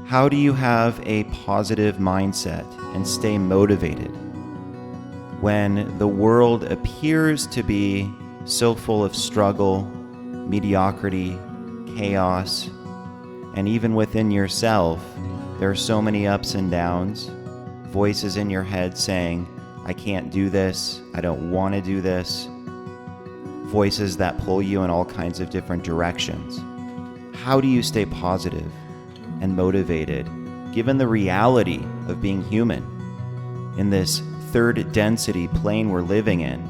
How do you have a positive mindset and stay motivated when the world appears to be so full of struggle, mediocrity, chaos, and even within yourself, there are so many ups and downs, voices in your head saying, I can't do this, I don't want to do this, voices that pull you in all kinds of different directions. How do you stay positive and motivated, given the reality of being human in this third density plane we're living in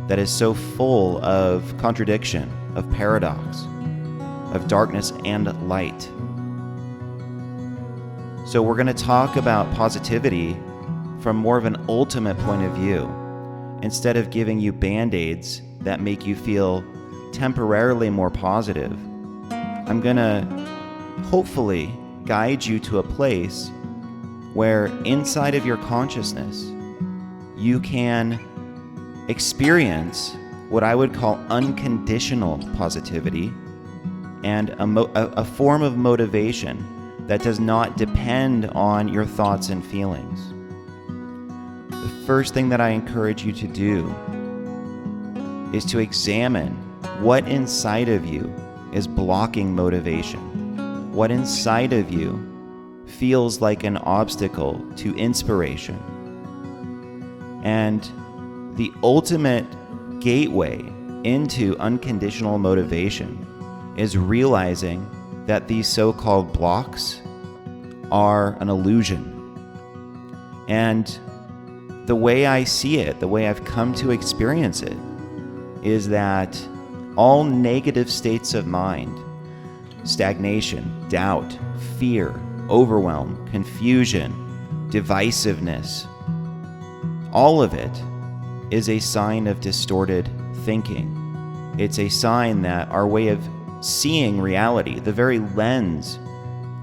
that is so full of contradiction, of paradox, of darkness and light? So we're going to talk about positivity from more of an ultimate point of view, instead of giving you band-aids that make you feel temporarily more positive. I'm going to hopefully guide you to a place where inside of your consciousness, you can experience what I would call unconditional positivity and a form of motivation that does not depend on your thoughts and feelings. The first thing that I encourage you to do is to examine what inside of you is blocking motivation, what inside of you feels like an obstacle to inspiration. And the ultimate gateway into unconditional motivation is realizing that these so-called blocks are an illusion. And the way I see it, the way I've come to experience it, is that all negative states of mind, stagnation, doubt, fear, overwhelm, confusion, divisiveness, all of it is a sign of distorted thinking. It's a sign that our way of seeing reality, the very lens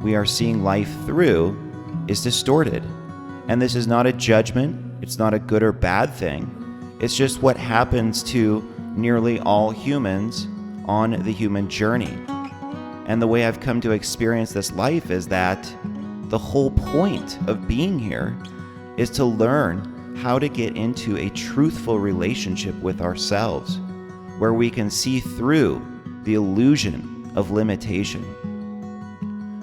we are seeing life through, is distorted. And this is not a judgment, it's not a good or bad thing. It's just what happens to nearly all humans on the human journey. And the way I've come to experience this life is that the whole point of being here is to learn how to get into a truthful relationship with ourselves, where we can see through the illusion of limitation.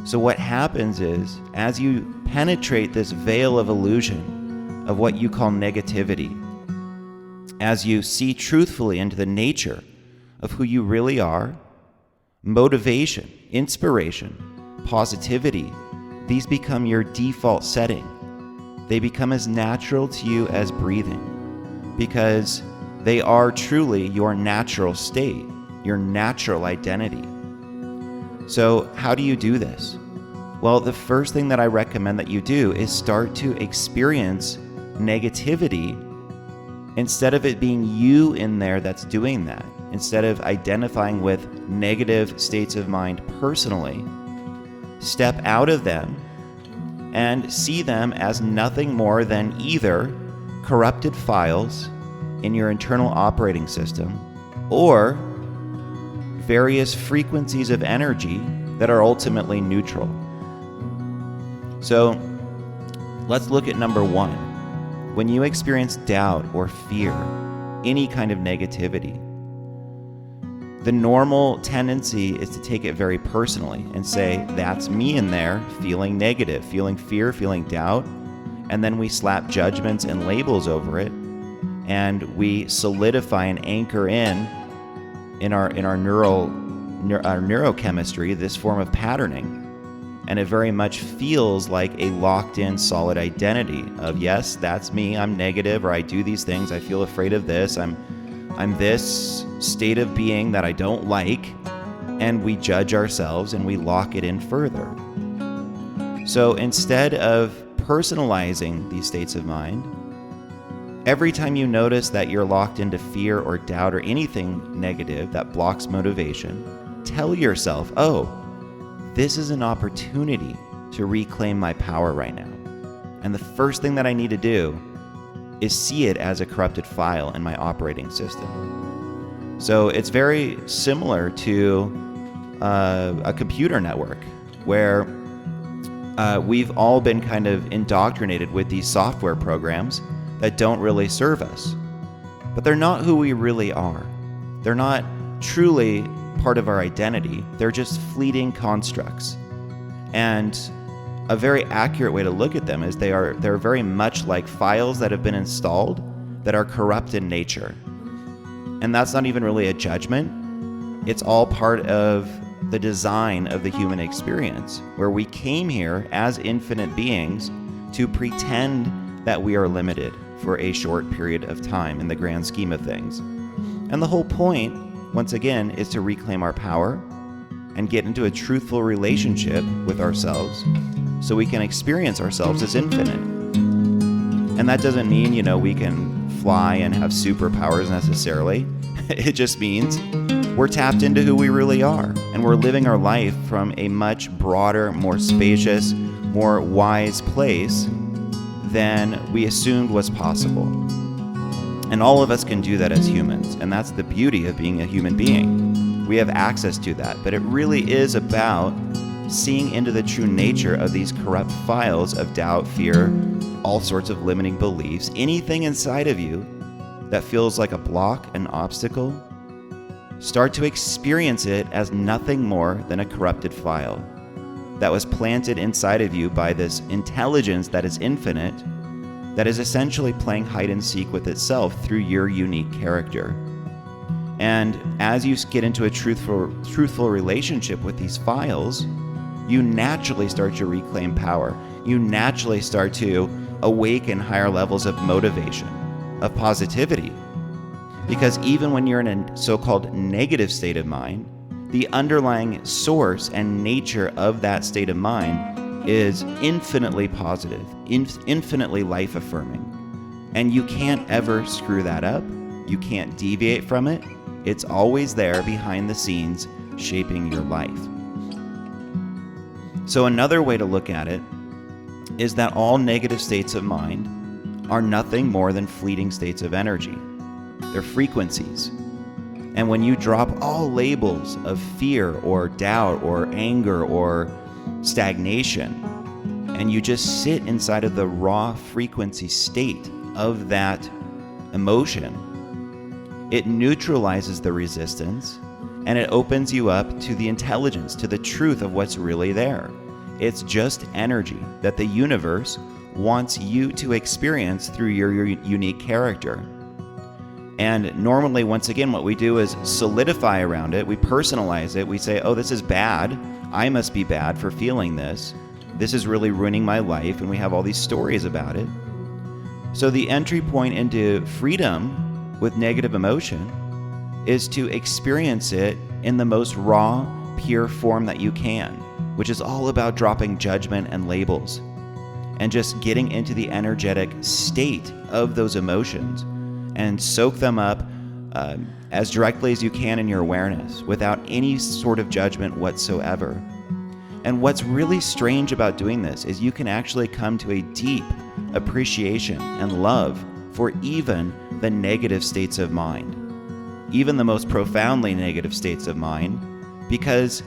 So what happens is, as you penetrate this veil of illusion of what you call negativity, as you see truthfully into the nature of who you really are, motivation, inspiration, positivity, these become your default setting. They become as natural to you as breathing, because they are truly your natural state, your natural identity. So how do you do this? Well, the first thing that I recommend that you do is start to experience negativity instead of it being you in there that's doing that. Instead of identifying with negative states of mind personally, step out of them and see them as nothing more than either corrupted files in your internal operating system or various frequencies of energy that are ultimately neutral. So let's look at number one. When you experience doubt or fear, any kind of negativity, the normal tendency is to take it very personally and say, that's me in there feeling negative, feeling fear, feeling doubt. And then we slap judgments and labels over it, and we solidify and anchor in our neurochemistry this form of patterning. And it very much feels like a locked-in solid identity of, yes, that's me, I'm negative, or I do these things, I feel afraid of this, I'm this state of being that I don't like, and we judge ourselves and we lock it in further. So instead of personalizing these states of mind, every time you notice that you're locked into fear or doubt or anything negative that blocks motivation, tell yourself, oh, this is an opportunity to reclaim my power right now. And the first thing that I need to do is see it as a corrupted file in my operating system. So it's very similar to a computer network where we've all been kind of indoctrinated with these software programs that don't really serve us. But they're not who we really are. They're not truly part of our identity. They're just fleeting constructs. And a very accurate way to look at them is they're very much like files that have been installed that are corrupt in nature. And that's not even really a judgment. It's all part of the design of the human experience, where we came here as infinite beings to pretend that we are limited for a short period of time in the grand scheme of things. And the whole point, once again, is to reclaim our power and get into a truthful relationship with ourselves so we can experience ourselves as infinite. And that doesn't mean, we can fly and have superpowers necessarily. It just means we're tapped into who we really are, and we're living our life from a much broader, more spacious, more wise place than we assumed was possible. And all of us can do that as humans, and that's the beauty of being a human being. We have access to that, but it really is about seeing into the true nature of these corrupt files of doubt, fear, all sorts of limiting beliefs, anything inside of you that feels like a block, an obstacle. Start to experience it as nothing more than a corrupted file that was planted inside of you by this intelligence that is infinite, that is essentially playing hide and seek with itself through your unique character. And as you get into a truthful relationship with these files, you naturally start to reclaim power. You naturally start to awaken higher levels of motivation, of positivity. Because even when you're in a so-called negative state of mind, the underlying source and nature of that state of mind is infinitely positive, infinitely life-affirming. And you can't ever screw that up. You can't deviate from it. It's always there behind the scenes, shaping your life. So another way to look at it is that all negative states of mind are nothing more than fleeting states of energy. They're frequencies. And when you drop all labels of fear or doubt or anger or stagnation, and you just sit inside of the raw frequency state of that emotion, it neutralizes the resistance and it opens you up to the intelligence, to the truth of what's really there. It's just energy that the universe wants you to experience through your unique character. And normally, once again, what we do is solidify around it. We personalize it. We say, oh, this is bad. I must be bad for feeling this. This is really ruining my life. And we have all these stories about it. So the entry point into freedom with negative emotion is to experience it in the most raw, pure form that you can, which is all about dropping judgment and labels and just getting into the energetic state of those emotions and soak them up as directly as you can in your awareness without any sort of judgment whatsoever. And what's really strange about doing this is you can actually come to a deep appreciation and love for even the negative states of mind, even the most profoundly negative states of mind, because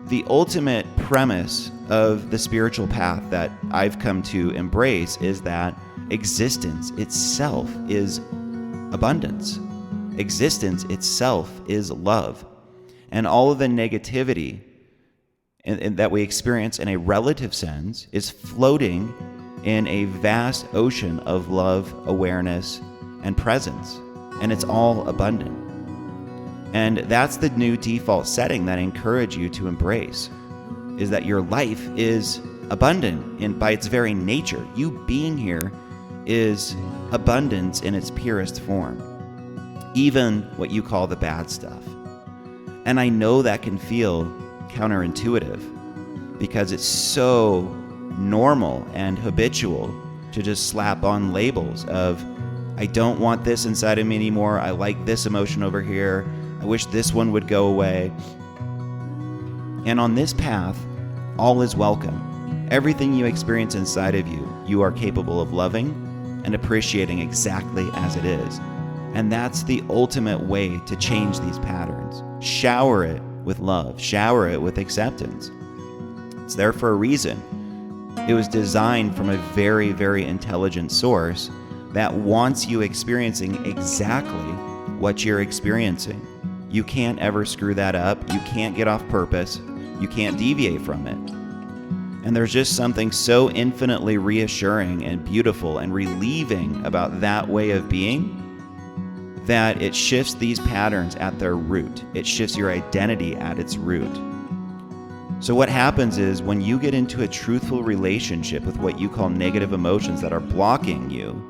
the ultimate premise of the spiritual path that I've come to embrace is that existence itself is abundance. Existence itself is love. And all of the negativity that we experience in a relative sense is floating in a vast ocean of love, awareness, and presence. And it's all abundant. And that's the new default setting that I encourage you to embrace, is that your life is abundant by its very nature. You being here is abundance in its purest form, even what you call the bad stuff. And I know that can feel counterintuitive because it's so normal and habitual to just slap on labels of, I don't want this inside of me anymore. I like this emotion over here. I wish this one would go away. And on this path, all is welcome. Everything you experience inside of you, you are capable of loving and appreciating exactly as it is. And that's the ultimate way to change these patterns. Shower it with love. Shower it with acceptance. It's there for a reason. It was designed from a very, very intelligent source that wants you experiencing exactly what you're experiencing. You can't ever screw that up. You can't get off purpose. You can't deviate from it. And there's just something so infinitely reassuring and beautiful and relieving about that way of being that it shifts these patterns at their root. It shifts your identity at its root. So what happens is when you get into a truthful relationship with what you call negative emotions that are blocking you,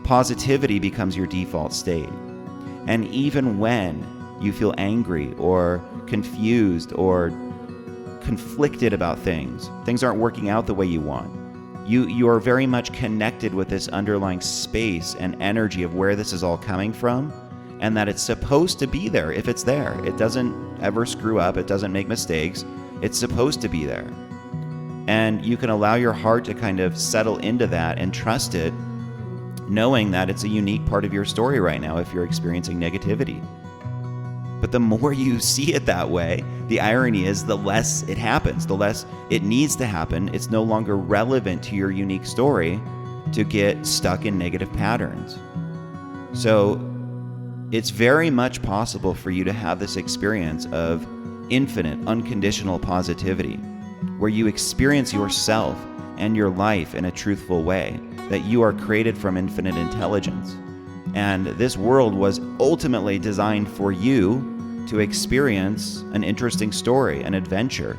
positivity becomes your default state. And even when you feel angry or confused or conflicted about things aren't working out the way you want, you are very much connected with this underlying space and energy of where this is all coming from, and that it's supposed to be there if it's there. It doesn't ever screw up. It doesn't make mistakes. It's supposed to be there. And you can allow your heart to kind of settle into that and trust it, knowing that it's a unique part of your story right now if you're experiencing negativity. But the more you see it that way, the irony is the less it happens, the less it needs to happen. It's no longer relevant to your unique story to get stuck in negative patterns. So it's very much possible for you to have this experience of infinite, unconditional positivity, where you experience yourself and your life in a truthful way, that you are created from infinite intelligence. And this world was ultimately designed for you to experience an interesting story, an adventure.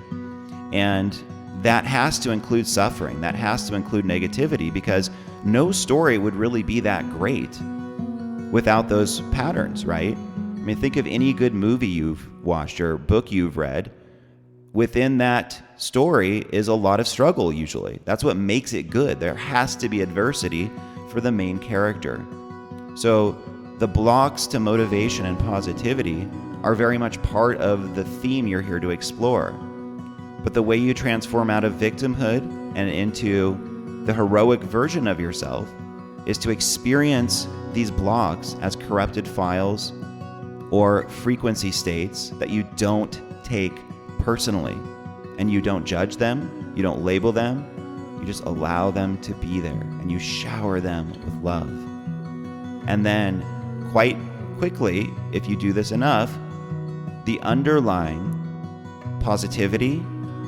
And that has to include suffering. That has to include negativity, because no story would really be that great without those patterns, right? I mean, think of any good movie you've watched or book you've read. Within that story is a lot of struggle usually. That's what makes it good. There has to be adversity for the main character. So the blocks to motivation and positivity are very much part of the theme you're here to explore. But the way you transform out of victimhood and into the heroic version of yourself is to experience these blocks as corrupted files or frequency states that you don't take personally. And you don't judge them, you don't label them, you just allow them to be there, and you shower them with love. And then quite quickly, if you do this enough, the underlying positivity,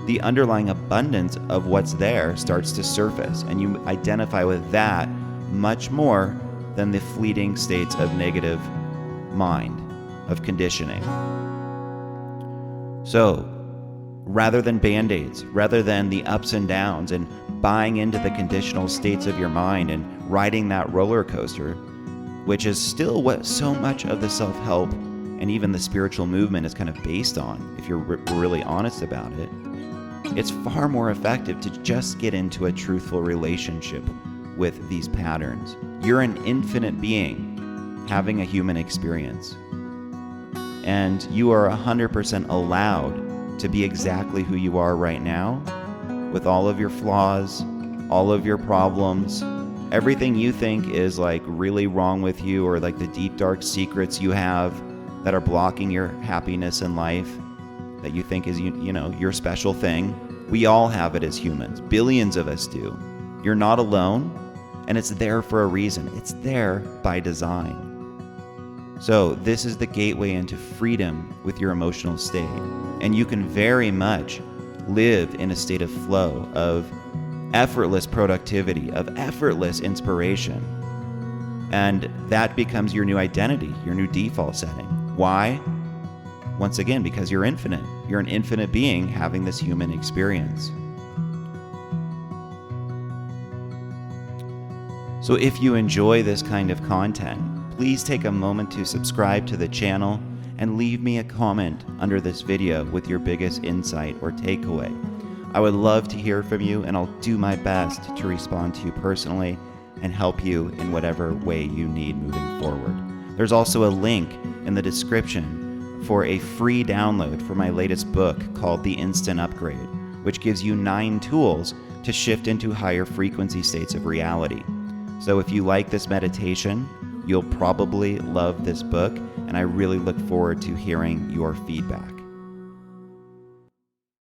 the underlying abundance of what's there starts to surface, and you identify with that much more than the fleeting states of negative mind, of conditioning. So, rather than band-aids, rather than the ups and downs and buying into the conditional states of your mind and riding that roller coaster, which is still what so much of the self-help and even the spiritual movement is kind of based on, if you're really honest about it, it's far more effective to just get into a truthful relationship with these patterns. You're an infinite being having a human experience. And you are 100% allowed to be exactly who you are right now, with all of your flaws, all of your problems, everything you think is like really wrong with you, or like the deep dark secrets you have that are blocking your happiness in life, that you think is, you know, your special thing. We all have it as humans. Billions of us do. You're not alone, and it's there for a reason. It's there by design. So this is the gateway into freedom with your emotional state. And you can very much live in a state of flow, of effortless productivity, of effortless inspiration. And that becomes your new identity, your new default setting. Why? Once again, because you're infinite. You're an infinite being having this human experience. So if you enjoy this kind of content, please take a moment to subscribe to the channel and leave me a comment under this video with your biggest insight or takeaway. I would love to hear from you, and I'll do my best to respond to you personally and help you in whatever way you need moving forward. There's also a link in the description for a free download for my latest book called The Instant Upgrade, which gives you 9 tools to shift into higher frequency states of reality. So if you like this meditation, you'll probably love this book, and I really look forward to hearing your feedback.